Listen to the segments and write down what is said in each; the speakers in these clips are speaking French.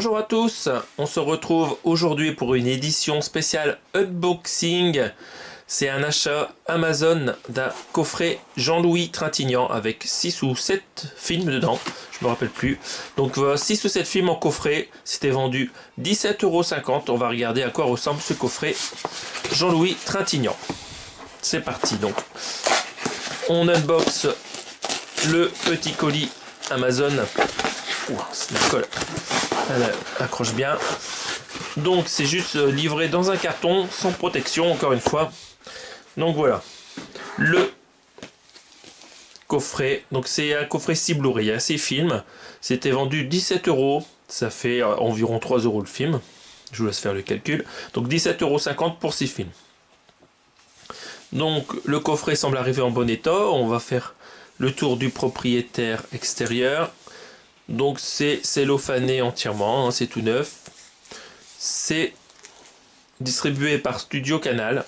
Bonjour à tous, on se retrouve aujourd'hui pour une édition spéciale unboxing. C'est un achat Amazon d'un coffret Jean-Louis Trintignant avec 6 ou 7 films dedans, je me rappelle plus. Donc 6 ou 7 films en coffret, c'était vendu 17,50 €. On va regarder à quoi ressemble ce coffret Jean-Louis Trintignant. C'est parti donc. On unbox le petit colis Amazon. Ouah, c'est la colle. Elle accroche bien. Donc c'est juste livré dans un carton sans protection, encore une fois. Donc voilà le coffret. Donc c'est un coffret 6 Blu-ray. Il y a 6 films. C'était vendu 17 €. Ça fait environ 3 € le film. Je vous laisse faire le calcul. Donc 17,50 € pour 6 films. Donc le coffret semble arriver en bon état. On va faire le tour du propriétaire extérieur. Donc c'est cellophané entièrement, hein, c'est tout neuf. C'est distribué par Studio Canal.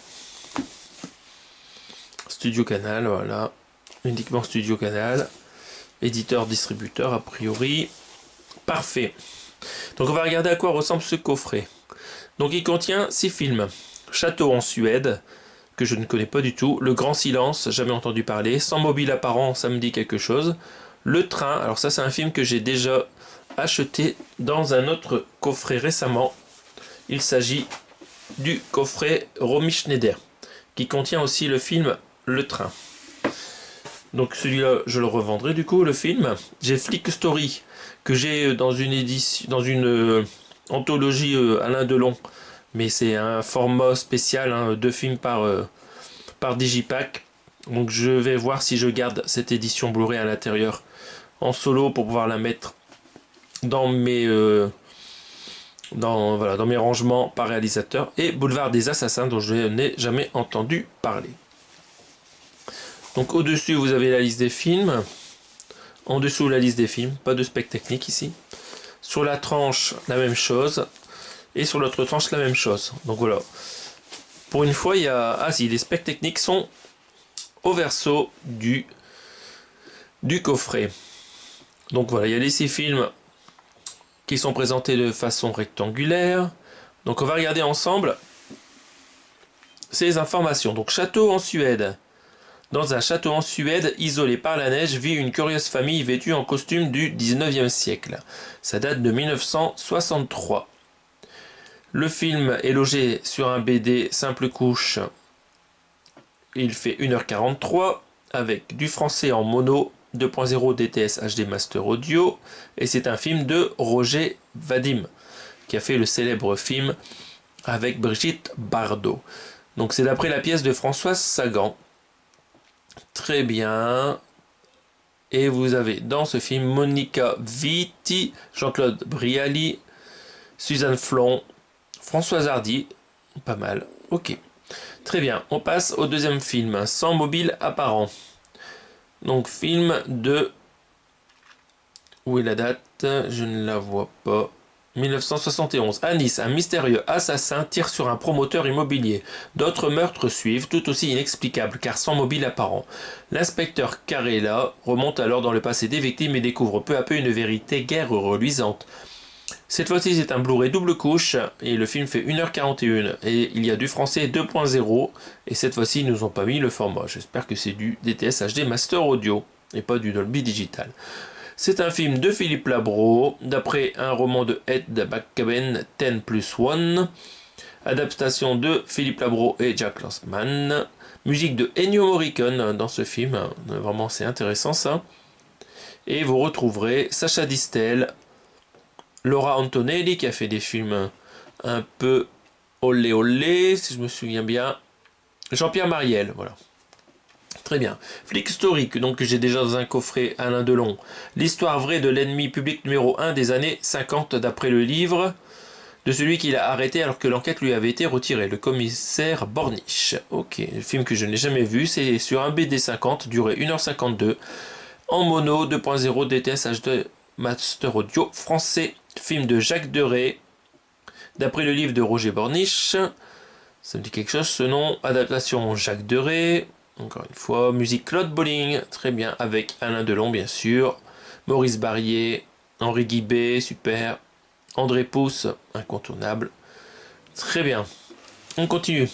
Studio Canal, voilà. Uniquement Studio Canal. Éditeur-distributeur a priori. Parfait. Donc on va regarder à quoi ressemble ce coffret. Donc il contient 6 films. Château en Suède, que je ne connais pas du tout. Le Grand Silence, jamais entendu parler. Sans mobile apparent, ça me dit quelque chose. Le Train, alors ça c'est un film que j'ai déjà acheté dans un autre coffret récemment. Il s'agit du coffret Romy Schneider, qui contient aussi le film Le Train. Donc celui-là, je le revendrai du coup, le film. J'ai Flick Story, que j'ai dans une édition, dans une anthologie Alain Delon. Mais c'est un format spécial, hein, 2 films par Digipack. Donc je vais voir si je garde cette édition Blu-ray à l'intérieur en solo pour pouvoir la mettre dans mes dans mes rangements par réalisateur. Et Boulevard des Assassins, dont je n'ai jamais entendu parler. Donc au-dessus vous avez la liste des films, en dessous la liste des films, pas de spec technique ici. Sur la tranche la même chose, et sur l'autre tranche la même chose. Donc voilà. Pour une fois il y a... Ah si, les specs techniques sont au verso du coffret. Donc voilà, il y a les 6 films qui sont présentés de façon rectangulaire. Donc on va regarder ensemble ces informations. Donc château en Suède. Dans un château en Suède, isolé par la neige, vit une curieuse famille vêtue en costume du 19e siècle. Ça date de 1963. Le film est logé sur un BD simple couche. Il fait 1h43 avec du français en mono, 2.0 DTS HD Master Audio, et c'est un film de Roger Vadim qui a fait le célèbre film avec Brigitte Bardot. Donc c'est d'après la pièce de Françoise Sagan. Très bien. Et vous avez dans ce film Monica Vitti, Jean-Claude Brialy, Suzanne Flon, Françoise Hardy. Pas mal. Ok. Très bien. On passe au deuxième film, Sans mobile apparent. Donc film de... Où est la date? Je ne la vois pas. 1971. À Nice, un mystérieux assassin tire sur un promoteur immobilier. D'autres meurtres suivent, tout aussi inexplicables car sans mobile apparent. L'inspecteur Carella remonte alors dans le passé des victimes et découvre peu à peu une vérité guère reluisante. Cette fois-ci c'est un Blu-ray double couche et le film fait 1h41 et il y a du français 2.0 et cette fois-ci ils nous ont pas mis le format. J'espère que c'est du DTS HD Master Audio et pas du Dolby Digital. C'est un film de Philippe Labro d'après un roman de Ed McCaben 10+1, adaptation de Philippe Labro et Jack Lanzmann, musique de Ennio Morricone dans ce film, vraiment c'est intéressant ça. Et vous retrouverez Sacha Distel, Laura Antonelli qui a fait des films un peu olé olé, si je me souviens bien. Jean-Pierre Mariel, voilà. Très bien. Flick Story, donc que j'ai déjà dans un coffret Alain Delon. L'histoire vraie de l'ennemi public numéro 1 des années 50 d'après le livre de celui qui l'a arrêté alors que l'enquête lui avait été retirée, le commissaire Borniche. Ok, le film que je n'ai jamais vu, c'est sur un BD 50, durée 1h52, en mono, 2.0 DTS HD Master Audio français. Film de Jacques Deray, d'après le livre de Roger Borniche. Ça me dit quelque chose ce nom. Adaptation Jacques Deray. Encore une fois, musique Claude Bolling. Très bien, avec Alain Delon bien sûr. Maurice Barrier, Henri Guibé, super. André Pousse, incontournable. Très bien. On continue.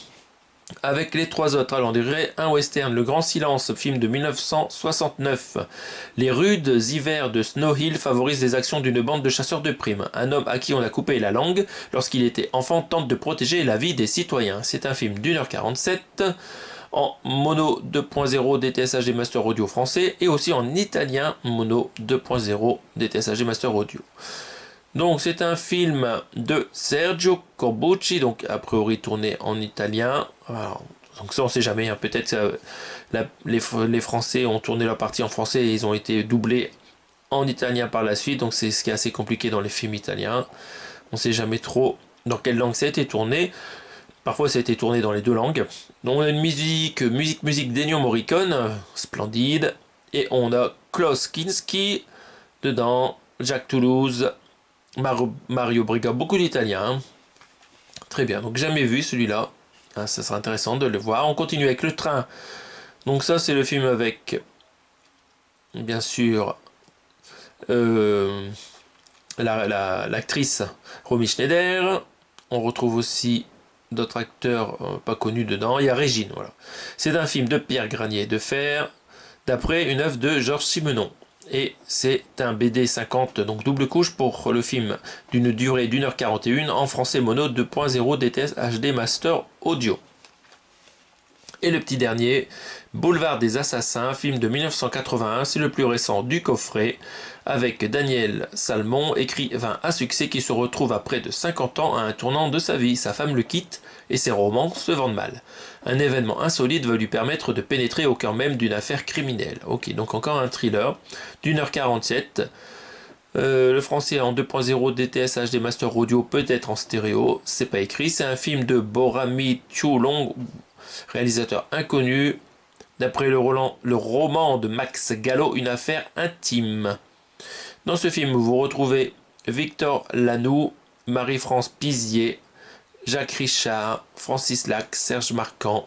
Avec les trois autres, alors on dirait un western, Le Grand Silence, film de 1969. Les rudes hivers de Snow Hill favorisent les actions d'une bande de chasseurs de primes. Un homme à qui on a coupé la langue lorsqu'il était enfant tente de protéger la vie des citoyens. C'est un film d'1h47 en mono 2.0 DTS HD Master Audio français et aussi en italien mono 2.0 DTS HD Master Audio. Donc c'est un film de Sergio Corbucci, donc a priori tourné en italien. Alors, donc ça on sait jamais, hein. Peut-être les Français ont tourné leur partie en français et ils ont été doublés en italien par la suite. Donc c'est ce qui est assez compliqué dans les films italiens. On sait jamais trop dans quelle langue ça a été tourné. Parfois ça a été tourné dans les deux langues. Donc on a une musique d'Ennio Morricone, splendide. Et on a Klaus Kinski dedans, Jacques Toulouse, Mario Briga, beaucoup d'Italiens. Hein. Très bien, donc jamais vu celui-là. Hein, ça sera intéressant de le voir. On continue avec Le Train. Donc ça c'est le film avec, bien sûr, l'actrice Romy Schneider. On retrouve aussi d'autres acteurs pas connus dedans. Il y a Régine, voilà. C'est un film de Pierre Granier de Fer, d'après une œuvre de Georges Simenon. Et c'est un BD 50, donc double couche pour le film d'une durée d'1h41 en français mono 2.0 DTS HD Master Audio. Et le petit dernier, Boulevard des Assassins, film de 1981, c'est le plus récent du coffret, avec Daniel Salmon, écrivain à succès qui se retrouve à près de 50 ans à un tournant de sa vie. Sa femme le quitte et ses romans se vendent mal. Un événement insolite va lui permettre de pénétrer au cœur même d'une affaire criminelle. Ok, donc encore un thriller d'1h47. Le français en 2.0 DTS HD Master Audio, peut-être en stéréo, c'est pas écrit. C'est un film de Borami Chulong, réalisateur inconnu, d'après le roman de Max Gallo, Une affaire intime. Dans ce film, vous retrouvez Victor Lanoux, Marie-France Pizier, Jacques Richard, Francis Lac, Serge Marquand.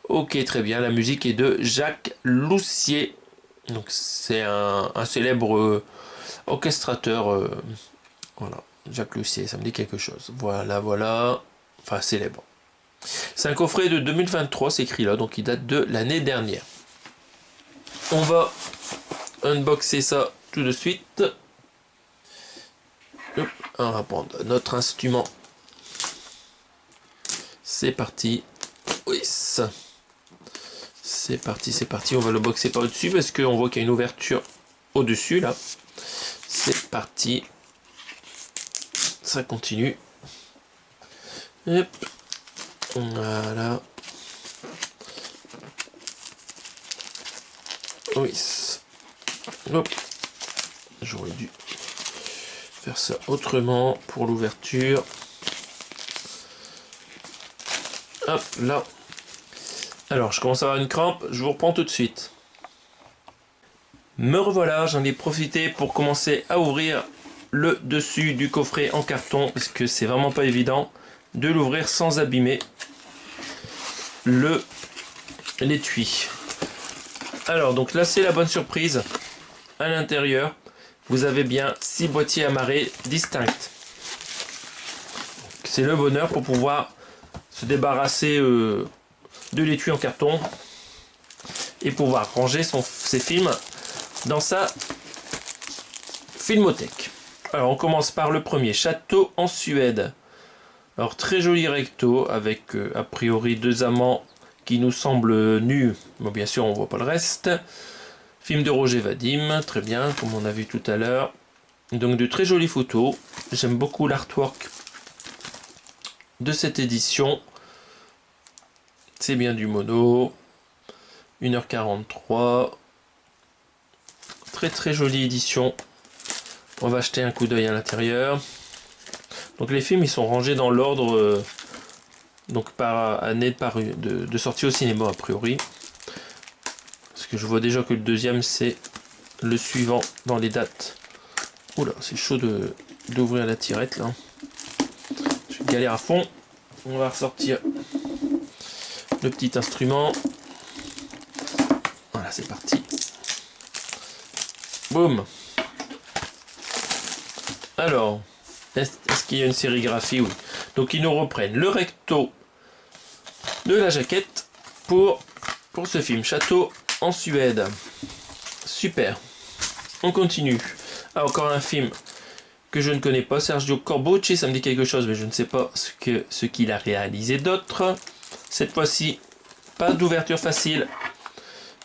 Ok, très bien, la musique est de Jacques Loussier. Donc c'est un célèbre orchestrateur. Voilà, Jacques Loussier, ça me dit quelque chose. Voilà. Enfin, célèbre. C'est un coffret de 2023, c'est écrit là, donc il date de l'année dernière. On va unboxer ça tout de suite. Hop, on va prendre notre instrument. C'est parti. Oui, ça. C'est parti. On va le boxer par au-dessus parce qu'on voit qu'il y a une ouverture au-dessus là. C'est parti. Ça continue. Hop. Voilà. Oui. Hop. J'aurais dû faire ça autrement pour l'ouverture. Hop, là. Alors, je commence à avoir une crampe, je vous reprends tout de suite. Me revoilà, j'en ai profité pour commencer à ouvrir le dessus du coffret en carton, parce que c'est vraiment pas évident de l'ouvrir sans abîmer l'étui. Alors, donc là, c'est la bonne surprise. À l'intérieur, vous avez bien 6 boîtiers amarrés distincts. C'est le bonheur pour pouvoir se débarrasser de l'étui en carton et pouvoir ranger ses films dans sa filmothèque. Alors on commence par le premier, Château en Suède. Alors très joli recto avec a priori 2 amants qui nous semblent nus. Bon, bien sûr on voit pas le reste. Film de Roger Vadim, très bien comme on a vu tout à l'heure. Donc de très jolies photos. J'aime beaucoup l'artwork de cette édition. C'est bien du mono. 1h43. Très jolie édition. On va jeter un coup d'œil à l'intérieur. Donc les films ils sont rangés dans l'ordre donc par année de sortie au cinéma a priori. Parce que je vois déjà que le deuxième c'est le suivant dans les dates. Oula, c'est chaud d'ouvrir la tirette là. Je galère à fond. On va ressortir le petit instrument. Voilà, c'est parti. Boum. Alors, Est-ce qu'il y a une sérigraphie? Oui. Donc ils nous reprennent le recto de la jaquette pour ce film. Château en Suède. Super. On continue. Ah, encore un film que je ne connais pas. Sergio Corbucci, ça me dit quelque chose, mais je ne sais pas ce qu'il a réalisé d'autre. Cette fois-ci, pas d'ouverture facile.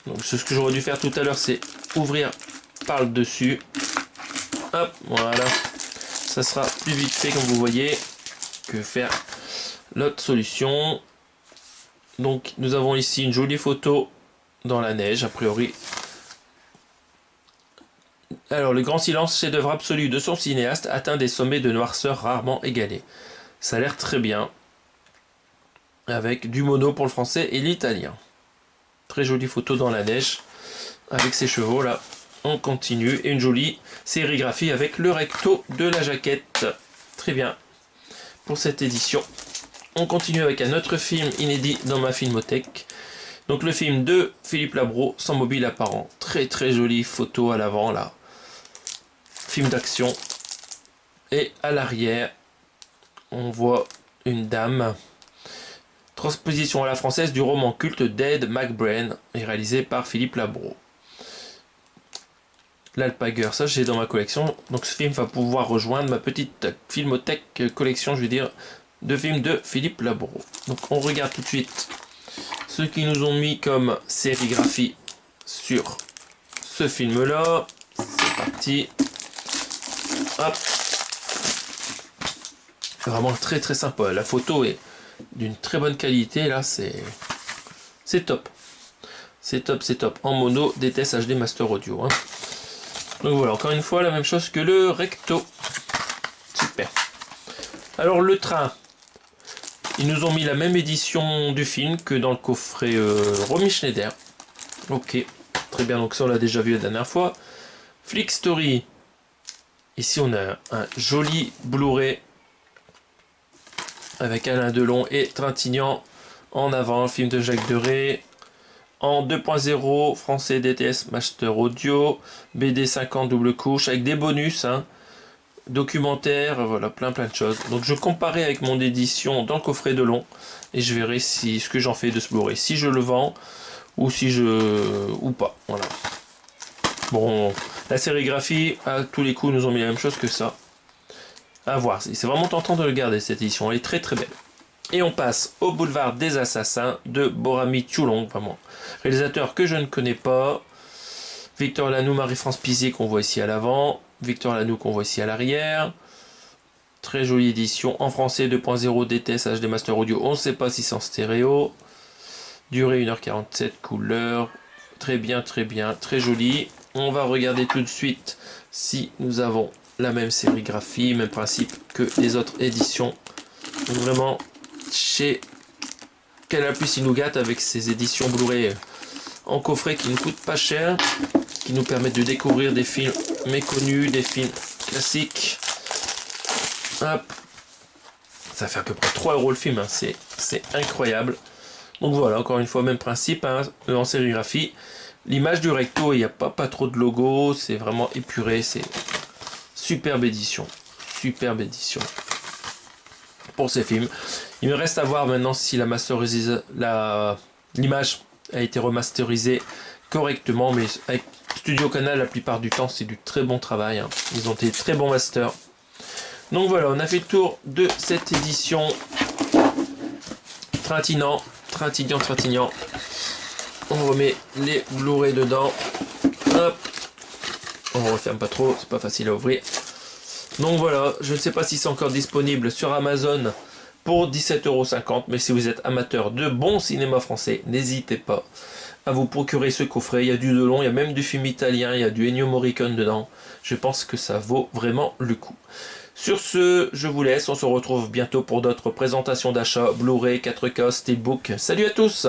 Donc ce que j'aurais dû faire tout à l'heure, c'est ouvrir par le dessus. Hop, voilà. Ça sera plus vite fait, comme vous voyez, que faire l'autre solution. Donc nous avons ici une jolie photo dans la neige, a priori. Alors, Le Grand Silence, chef-d'œuvre absolu de son cinéaste, atteint des sommets de noirceur rarement égalés. Ça a l'air très bien. Avec du mono pour le français et l'italien. Très jolie photo dans la neige. Avec ses chevaux là. On continue. Et une jolie sérigraphie avec le recto de la jaquette. Très bien. Pour cette édition. On continue avec un autre film inédit dans ma filmothèque. Donc le film de Philippe Labro, Sans mobile apparent. Très très jolie photo à l'avant là. Film d'action. Et à l'arrière, on voit une dame. Transposition à la française du roman culte d'Ed McBrain, réalisé par Philippe Labro. L'Alpager, ça j'ai dans ma collection. Donc ce film va pouvoir rejoindre ma petite filmothèque collection, je veux dire, de films de Philippe Labro. Donc on regarde tout de suite ce qu'ils nous ont mis comme sérigraphie sur ce film-là. C'est parti. Hop. Vraiment très très sympa. La photo est d'une très bonne qualité. Là, c'est top. C'est top, c'est top. En mono, DTS HD Master Audio. Hein. Donc voilà, encore une fois, la même chose que le recto. Super. Alors le train. Ils nous ont mis la même édition du film que dans le coffret Romy Schneider. Ok, très bien, donc ça on l'a déjà vu la dernière fois. Flick Story. Ici on a un joli Blu-ray avec Alain Delon et Trintignant en avant, le film de Jacques Deray. En 2.0, français DTS Master Audio, BD 50 double couche avec des bonus, hein. Documentaire, voilà, plein de choses. Donc je comparais avec mon édition dans le coffret de long et je verrai ce que j'en fais de ce Blu-ray, si je le vends ou ou pas. Voilà. Bon, la sérigraphie, à tous les coups, nous ont mis la même chose que ça. À voir, c'est vraiment tentant de le garder cette édition, elle est très très belle. Et on passe au Boulevard des Assassins de Borami Choulong, vraiment. Réalisateur que je ne connais pas. Victor Lanoux, Marie-France Pizier qu'on voit ici à l'avant. Victor Lanoux qu'on voit ici à l'arrière. Très jolie édition en français 2.0 DTS HD Master Audio. On ne sait pas si c'est en stéréo. Durée 1h47, couleur. Très bien, très joli. On va regarder tout de suite si nous avons la même sérigraphie, même principe que les autres éditions. Donc vraiment, chez Canal+, il nous gâte avec ces éditions Blu-ray en coffret qui ne coûtent pas cher, qui nous permettent de découvrir des films méconnus, des films classiques. Hop. Ça fait à peu près 3 € le film, hein. C'est incroyable. Donc voilà, encore une fois, même principe, hein, en sérigraphie. L'image du recto, il n'y a pas trop de logo, c'est vraiment épuré, c'est superbe édition. Superbe édition pour ces films. Il me reste à voir maintenant si l'image a été remasterisée correctement, mais avec Studio Canal, la plupart du temps, c'est du très bon travail. Hein. Ils ont été très bons masters. Donc voilà, on a fait le tour de cette édition. Trintignant. On remet les Blu-ray dedans. Hop. On referme pas trop, c'est pas facile à ouvrir. Donc voilà, je ne sais pas si c'est encore disponible sur Amazon pour 17,50 €, mais si vous êtes amateur de bon cinéma français, n'hésitez pas à vous procurer ce coffret. Il y a du Delon, il y a même du film italien, il y a du Ennio Morricone dedans. Je pense que ça vaut vraiment le coup. Sur ce, je vous laisse, on se retrouve bientôt pour d'autres présentations d'achat Blu-ray, 4K, Steelbook. Salut à tous!